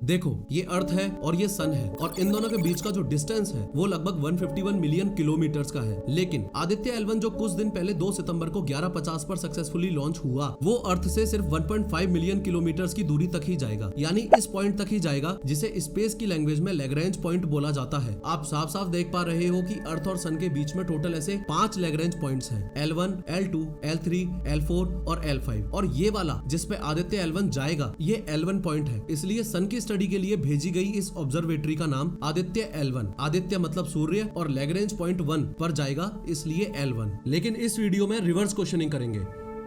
देखो, ये अर्थ है और ये सन है और इन दोनों के बीच का जो डिस्टेंस है वो लगभग 151 मिलियन किलोमीटर्स का है। लेकिन आदित्य L1 जो कुछ दिन पहले 2 सितंबर को 11:50 पर सक्सेसफुली लॉन्च हुआ, वो अर्थ से सिर्फ 1.5 मिलियन किलोमीटर्स की दूरी तक ही जाएगा, यानी इस पॉइंट तक ही जाएगा जिसे स्पेस की लैंग्वेज में लैग्रेंज पॉइंट बोला जाता है। आप साफ साफ देख पा रहे हो कि अर्थ और सन के बीच में टोटल ऐसे 5 लैग्रेंज पॉइंट्स हैं, L1, L2, L3, L4 और L5। और ये वाला जिसपे आदित्य L1 जाएगा, ये L1 पॉइंट है। इसलिए सन की स्टडी के लिए भेजी गई इस ऑब्जर्वेटरी का नाम आदित्य L1, आदित्य मतलब सूर्य, और लैग्रेंज पॉइंट 1 पर जाएगा, इसलिए L1। लेकिन इस वीडियो में रिवर्स क्वेश्चनिंग करेंगे।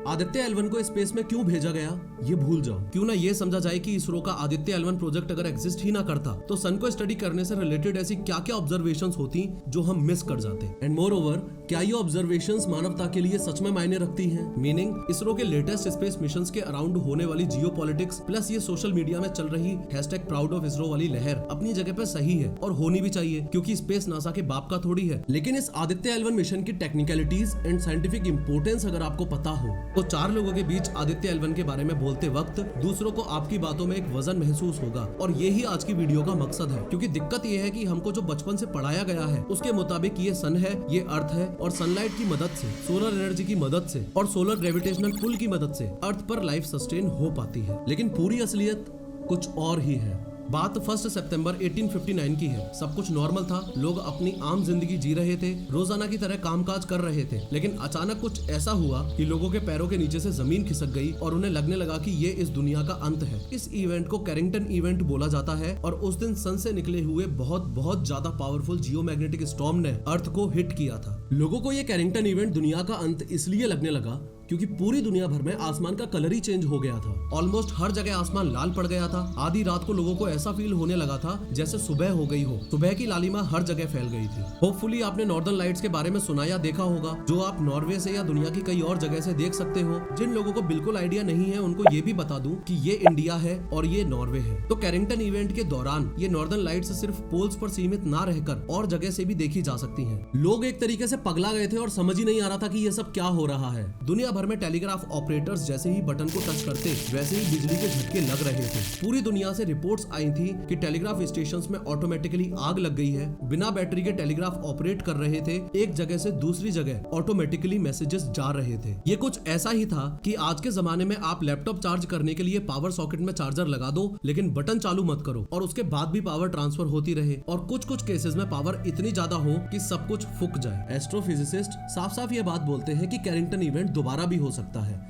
आदित्य L1 को स्पेस में क्यों भेजा गया, ये भूल जाओ। क्यों ना ये समझा जाए कि इसरो का आदित्य L1 प्रोजेक्ट अगर एग्जिस्ट ही ना करता तो सन को स्टडी करने से रिलेटेड ऐसी क्या क्या ऑब्जर्वेशंस होती जो हम मिस कर जाते। एंड मोर ओवर, क्या ये ऑब्जर्वेशंस मानवता के लिए सच में मायने रखती हैं? मीनिंग, इसरो के लेटेस्ट स्पेस मिशंस के अराउंड होने वाली जियोपॉलिटिक्स प्लस ये सोशल मीडिया में चल रही #ProudOfISRO वाली लहर अपनी जगह पे सही है और होनी भी चाहिए, क्योंकि स्पेस नासा के बाप का थोड़ी है। लेकिन इस आदित्य L1 मिशन की टेक्निकलिटीज एंड साइंटिफिक इंपोर्टेंस अगर आपको पता हो तो 4 लोगों के बीच आदित्य L1 के बारे में बोलते वक्त दूसरों को आपकी बातों में एक वजन महसूस होगा। और यही आज की वीडियो का मकसद है, क्योंकि दिक्कत ये है कि हमको जो बचपन से पढ़ाया गया है उसके मुताबिक ये सन है, ये अर्थ है, और सनलाइट की मदद से, सोलर एनर्जी की मदद से और सोलर ग्रेविटेशनल पुल की मदद से अर्थ पर लाइफ सस्टेन हो पाती है। लेकिन पूरी असलियत कुछ और ही है। बात 1 सितंबर 1859 की है। सब कुछ नॉर्मल था, लोग अपनी आम जिंदगी जी रहे थे, रोजाना की तरह कामकाज कर रहे थे। लेकिन अचानक कुछ ऐसा हुआ कि लोगों के पैरों के नीचे से जमीन खिसक गई और उन्हें लगने लगा कि ये इस दुनिया का अंत है। इस इवेंट को कैरिंगटन इवेंट बोला जाता है और उस दिन सन से निकले हुए बहुत ज्यादा पावरफुल जियोमैग्नेटिक स्टॉर्म ने अर्थ को हिट किया था। लोगों को ये कैरिंगटन इवेंट दुनिया का अंत इसलिए लगने लगा क्योंकि पूरी दुनिया भर में आसमान का कलर ही चेंज हो गया था। ऑलमोस्ट हर जगह आसमान लाल पड़ गया था। आधी रात को लोगों को ऐसा फील होने लगा था जैसे सुबह हो गई हो। सुबह की लालिमा हर जगह फैल गई थी। होपफुली आपने नॉर्दर्न लाइट्स के बारे में सुना या देखा होगा, जो आप नॉर्वे से या दुनिया की कई और जगह से देख सकते हो। जिन लोगों को बिल्कुल आइडिया नहीं है उनको ये भी बता दूं कि ये इंडिया है और ये नॉर्वे है। तो कैरिंगटन इवेंट के दौरान ये नॉर्दर्न लाइट्स सिर्फ पोल्स पर सीमित ना रहकर और जगह से भी देखी जा सकती है। लोग एक तरीके से पगला गए थे और समझ ही नहीं आ रहा था कि ये सब क्या हो रहा है। दुनिया भर में टेलीग्राफ ऑपरेटर्स जैसे ही बटन को टच करते वैसे ही बिजली के झटके लग रहे थे। पूरी दुनिया से रिपोर्ट्स आई थी कि टेलीग्राफ स्टेशंस में ऑटोमेटिकली आग लग गई है। बिना बैटरी के टेलीग्राफ ऑपरेट कर रहे थे, एक जगह से दूसरी जगह ऑटोमेटिकली मैसेजेस जा रहे थे। ये कुछ ऐसा ही था कि आज के जमाने में आप लैपटॉप चार्ज करने के लिए पावर सॉकेट में चार्जर लगा दो, लेकिन बटन चालू मत करो और उसके बाद भी पावर ट्रांसफर होती रहे, और कुछ केसेस में पावर इतनी ज्यादा हो कि सब कुछ फूक जाए। एस्ट्रोफिजिसिस्ट साफ साफ ये बात बोलते हैं कि कैरिंगटन इवेंट दोबारा भी हो सकता है।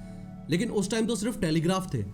लेकिन उस टाइम तो सिर्फ टेलीग्राफ थे,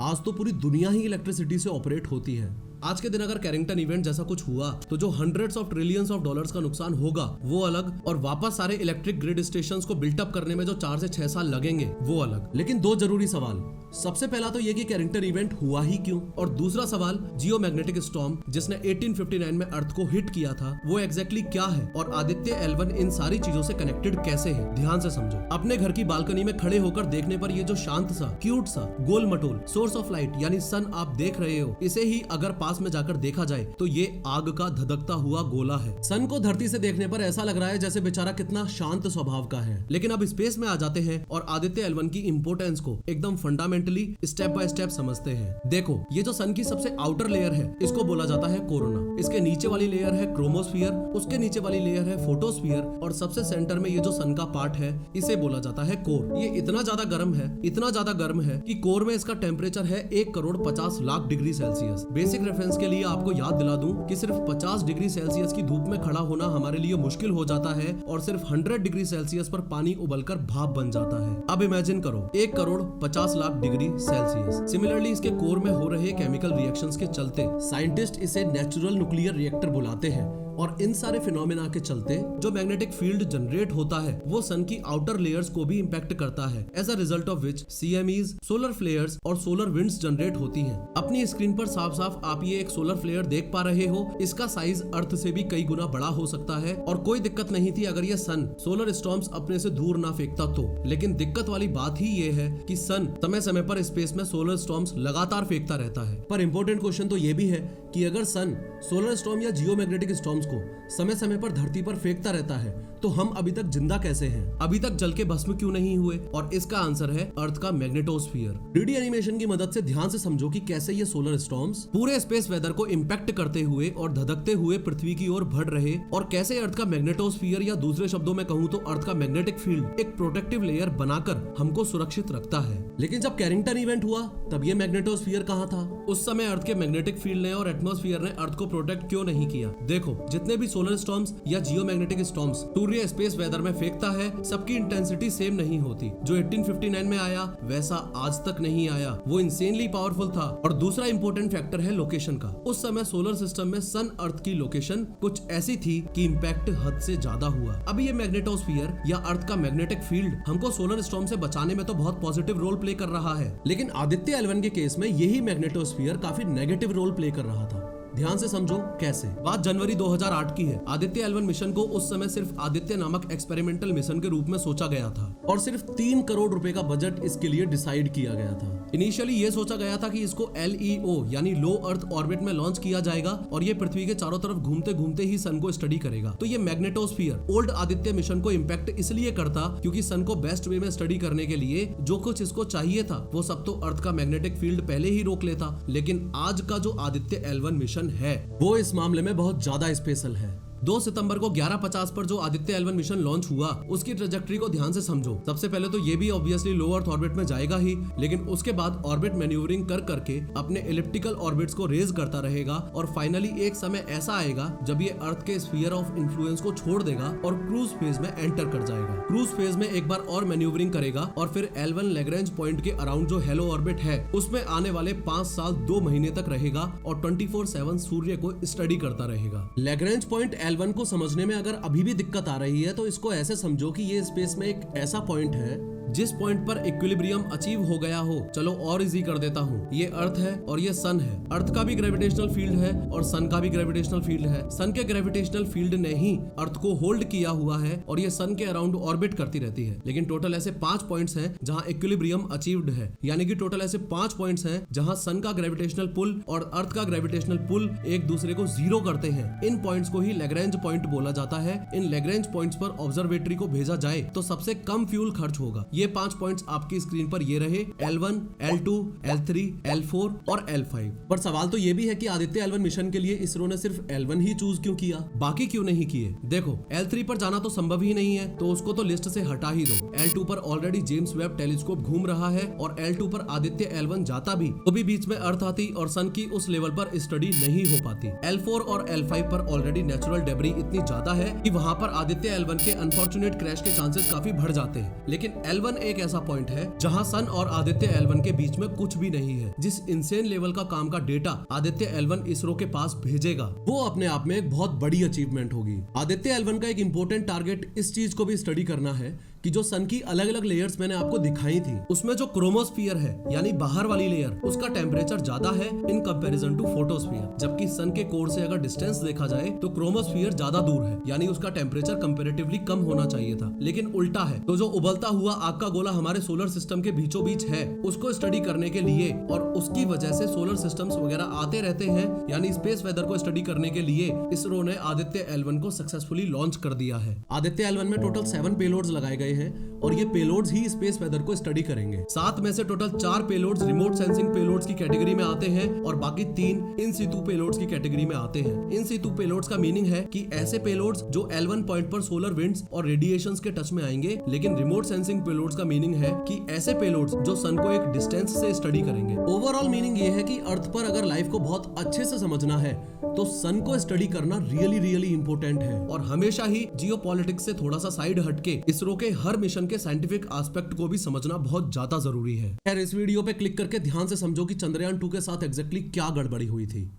आज तो पूरी दुनिया ही इलेक्ट्रिसिटी से ऑपरेट होती है। आज के दिन अगर कैरिंगटन इवेंट जैसा कुछ हुआ तो जो $100 ऑफ ट्रिलियंस ऑफ डॉलर्स का नुकसान होगा वो अलग, और वापस सारे इलेक्ट्रिक ग्रिड स्टेशंस को बिल्ट अप करने में जो 4 से 6 साल लगेंगे वो अलग। लेकिन 2 जरूरी सवाल, सबसे पहला तो ये कि कैरिंगटन इवेंट हुआ ही क्यों, और दूसरा सवाल जियोमैग्नेटिक स्टॉर्म जिसने 1859 में अर्थ को हिट किया था वो एग्जैक्टली क्या है, और आदित्य L1 इन सारी चीजों से कनेक्टेड कैसे है। ध्यान से समझो। अपने घर की बालकनी में खड़े होकर देखने पर ये जो शांत सा, क्यूट सा, गोल मटोल सोर्स ऑफ लाइट यानी सन आप देख रहे हो, इसे ही अगर पास में जाकर देखा जाए तो ये आग का धधकता हुआ गोला है। सन को धरती से देखने पर ऐसा लग रहा है जैसे बेचारा कितना शांत स्वभाव का है। लेकिन अब स्पेस में आ जाते हैं और आदित्य L1 की इंपोर्टेंस को एकदम फंडामेंटली स्टेप बाय स्टेप समझते हैं। देखो, ये जो सन की सबसे आउटर लेयर है इसको बोला जाता है कोरोना। इसके नीचे वाली लेयर है क्रोमोस्फियर, उसके नीचे वाली लेयर है फोटोस्फियर, और सबसे सेंटर में ये जो सन का पार्ट है इसे बोला जाता है कोर। ये इतना ज्यादा गर्म है, इतना ज्यादा गर्म है कि कोर में इसका टेम्परेचर है 1,50,00,000 डिग्री सेल्सियस। बेसिक रेफरेंस के लिए आपको याद दिला दूं कि सिर्फ 50 डिग्री सेल्सियस की धूप में खड़ा होना हमारे लिए मुश्किल हो जाता है, और सिर्फ 100 डिग्री सेल्सियस पर पानी उबलकर भाप बन जाता है। अब इमेजिन करो 1,50,00,000 डिग्री सेल्सियस। सिमिलरली इसके कोर में हो रहे केमिकल रिएक्शंस के चलते साइंटिस्ट इसे नेचुरल न्यूक्लियर रिएक्टर बुलाते हैं, और इन सारे फिनोमेना के चलते जो मैग्नेटिक फील्ड जनरेट होता है वो सन की आउटर लेयर्स को भी इंपैक्ट करता है। As a result of which CMEs, solar flares और सोलर विंड्स जनरेट होती हैं। अपनी स्क्रीन पर साफ साफ आप ये एक सोलर फ्लेयर देख पा रहे हो। इसका साइज अर्थ से भी कई गुना बड़ा हो सकता है, और कोई दिक्कत नहीं थी अगर ये सन सोलर स्टॉर्म्स अपने से दूर ना फेंकता तो। लेकिन दिक्कत वाली बात ही ये है कि सन समय समय पर स्पेस में सोलर स्टॉर्म्स लगातार फेंकता रहता है। पर इंपॉर्टेंट क्वेश्चन तो ये भी है कि अगर सन सोलर स्टॉर्म या जियोमैग्नेटिक स्टॉर्म स्टोन्स को समय समय पर धरती पर फेंकता रहता है, तो हम अभी तक जिंदा कैसे हैं? अभी तक जल के भस्म क्यों नहीं हुए? और इसका आंसर है अर्थ का मैग्नेटोस्फीयर। 3D एनिमेशन की मदद से ध्यान से समझो कि कैसे ये सोलर स्टॉर्म्स पूरे स्पेस वेदर को इम्पैक्ट करते हुए और धधकते हुए पृथ्वी की ओर बढ़ रहे, और कैसे अर्थ का मैग्नेटोस्फीयर या दूसरे शब्दों में कहूँ तो अर्थ का मैग्नेटिक फील्ड एक प्रोटेक्टिव लेयर बनाकर हमको सुरक्षित रखता है। लेकिन जब कैरिंगटन इवेंट हुआ तब ये मैग्नेटोस्फीयर कहाँ था? उस समय अर्थ के मैग्नेटिक फील्ड ने और एटमॉस्फेयर ने अर्थ को प्रोटेक्ट क्यों नहीं किया? देखो, जितने भी सोलर स्टॉर्म्स या जियोमैग्नेटिक स्टॉर्म्स सूर्य स्पेस वेदर में फेंकता है, सबकी इंटेंसिटी सेम नहीं होती। जो 1859 में आया वैसा आज तक नहीं आया, वो इंसेनली पावरफुल था। और दूसरा इंपॉर्टेंट फैक्टर है लोकेशन का। उस समय सोलर सिस्टम में सन अर्थ की लोकेशन कुछ ऐसी थी कि इम्पैक्ट हद से ज्यादा हुआ। अब ये मैग्नेटोस्फीयर या अर्थ का मैग्नेटिक फील्ड हमको सोलर स्टॉर्म से बचाने में तो बहुत पॉजिटिव रोल प्ले कर रहा है, लेकिन आदित्य L1 के केस में यही मैग्नेटोस्फीयर काफी नेगेटिव रोल प्ले कर रहा था। ध्यान से समझो कैसे। बात जनवरी 2008 की है। आदित्य L1 मिशन को उस समय सिर्फ आदित्य नामक एक्सपेरिमेंटल मिशन के रूप में सोचा गया था और सिर्फ 3 करोड़ रुपए का बजट इसके लिए डिसाइड किया गया था। इनिशियली ये सोचा गया था कि इसको LEO यानी लो अर्थ ऑर्बिट में लॉन्च किया जाएगा और ये पृथ्वी के चारों तरफ घूमते घूमते ही सन को स्टडी करेगा। तो ये मैग्नेटोस्फीयर ओल्ड आदित्य मिशन को इम्पैक्ट इसलिए करता क्योंकि सन को बेस्ट वे में स्टडी करने के लिए जो कुछ इसको चाहिए था वो सब तो अर्थ का मैग्नेटिक फील्ड पहले ही रोक लेता। लेकिन आज का जो आदित्य L1 मिशन है वो इस मामले में बहुत ज्यादा स्पेशल है। 2 सितंबर को 11:50 पर जो आदित्य L1 मिशन लॉन्च हुआ उसकी ट्रेजेक्टरी को ध्यान से समझो। सबसे पहले तो ये भी ऑब्वियसली लो अर्थ ऑर्बिट में जाएगा ही, लेकिन उसके बाद ऑर्बिट मैन्यूवरिंग कर करके अपने एलिप्टिकल ऑर्बिट्स को रेज करता रहेगा और फाइनली एक समय ऐसा आएगा जब ये अर्थ के स्फीयर ऑफ इन्फ्लुएंस को छोड़ देगा और क्रूज फेज में एंटर कर जाएगा। क्रूज फेज में एक बार और मैन्यूवरिंग करेगा और फिर L1 लैग्रेंज पॉइंट के अराउंड जो हेलो ऑर्बिट है उसमें आने वाले 5 साल 2 महीने तक रहेगा और 24/7 सूर्य को स्टडी करता रहेगा। लैग्रेंज पॉइंट L1 को समझने में अगर अभी भी दिक्कत आ रही है तो इसको ऐसे समझो कि ये स्पेस में एक ऐसा पॉइंट है जिस पॉइंट पर इक्विलिब्रियम अचीव हो गया हो। चलो और इजी कर देता हूँ। ये अर्थ है और ये सन है। अर्थ का भी ग्रेविटेशनल फील्ड है और सन का भी ग्रेविटेशनल फील्ड है। सन के ग्रेविटेशनल फील्ड ने ही अर्थ को होल्ड किया हुआ है और ये सन के अराउंड ऑर्बिट करती रहती है। लेकिन टोटल ऐसे 5 पॉइंट्स हैं जहाँ इक्विलिब्रियम अचीव्ड है, यानी कि टोटल ऐसे 5 पॉइंट्स हैं जहाँ सन का ग्रेविटेशनल पुल और अर्थ का ग्रेविटेशनल पुल एक दूसरे को जीरो करते हैं। इन पॉइंट्स को ही लैग्रेंज पॉइंट बोला जाता है। इन लैग्रेंज पॉइंट्स पर ऑब्जर्वेटरी को भेजा जाए तो सबसे कम फ्यूल खर्च होगा। ये 5 पॉइंट्स आपकी स्क्रीन पर ये रहे, L1, L2, L3, L4 और L5। पर सवाल तो ये भी है कि आदित्य L1 मिशन के लिए इसरो ने सिर्फ L1 ही चूज क्यों किया, बाकी क्यों नहीं किए? देखो, L3 पर जाना तो संभव ही नहीं है तो उसको तो लिस्ट से हटा ही दो। L2 पर ऑलरेडी जेम्स वेब टेलीस्कोप घूम रहा है और L2 पर आदित्य L1 जाता भी तो भी बीच में अर्थ आती और सन की उस लेवल पर स्टडी नहीं हो पाती। L4 और L5 पर ऑलरेडी नेचुरल डेब्री इतनी ज्यादा है कि वहां पर आदित्य L1 के अनफॉर्चुनेट क्रैश के चांसेस काफी बढ़ जाते हैं। लेकिन L1 एक ऐसा पॉइंट है जहां सन और आदित्य L1 के बीच में कुछ भी नहीं है। जिस इंसेन लेवल का काम का डेटा आदित्य L1 इसरो के पास भेजेगा वो अपने आप में एक बहुत बड़ी अचीवमेंट होगी। आदित्य L1 का एक इंपॉर्टेंट टारगेट इस चीज को भी स्टडी करना है कि जो सन की अलग अलग लेयर्स मैंने आपको दिखाई थी उसमें जो क्रोमोस्फियर है यानी बाहर वाली लेयर उसका टेम्परेचर ज्यादा है इन कंपैरिजन टू फोटोस्फियर, जबकि सन के कोर से अगर डिस्टेंस देखा जाए तो क्रोमोस्फियर ज्यादा दूर है यानी उसका टेम्परेचर कंपैरेटिवली कम होना चाहिए था। लेकिन उल्टा है, तो जो उबलता हुआ आग का गोला हमारे सोलर सिस्टम के बीचों बीच है उसको स्टडी करने के लिए और उसकी वजह से सोलर सिस्टम्स वगैरह आते रहते हैं यानी स्पेस वेदर को स्टडी करने के लिए इसरो ने आदित्य L1 को सक्सेसफुली लॉन्च कर दिया है। आदित्य L1 में टोटल 7 पेलोड्स लगाए गए हैं और ये पेलोड्स ही स्पेस वेदर को स्टडी करेंगे। 7 में से total 4 payloads remote sensing payloads की कैटेगरी में आते हैं और बाकी 3 इन सितु पेलोड्स की कैटेगरी में आते हैं। इन सितु पेलोड्स का मीनिंग है कि ऐसे पेलोड्स जो L1 पॉइंट पर सोलर विंड्स और रेडिएशंस के टच में आएंगे, लेकिन रिमोट सेंसिंग पेलोड्स का मीनिंग है कि ऐसे पेलोड्स जो सन को एक डिस्टेंस से स्टडी करेंगे। ओवरऑल मीनिंग ये है कि अर्थ पर अगर लाइफ को बहुत अच्छे से समझना है तो सन को स्टडी करना रियली इंपॉर्टेंट है और हमेशा ही जियोपॉलिटिक्स से थोड़ा सा साइड हटके इसरो के हर मिशन के साइंटिफिक एस्पेक्ट को भी समझना बहुत ज्यादा जरूरी है। खैर, इस वीडियो पे क्लिक करके ध्यान से समझो कि चंद्रयान 2 के साथ एग्जैक्टली क्या गड़बड़ी हुई थी।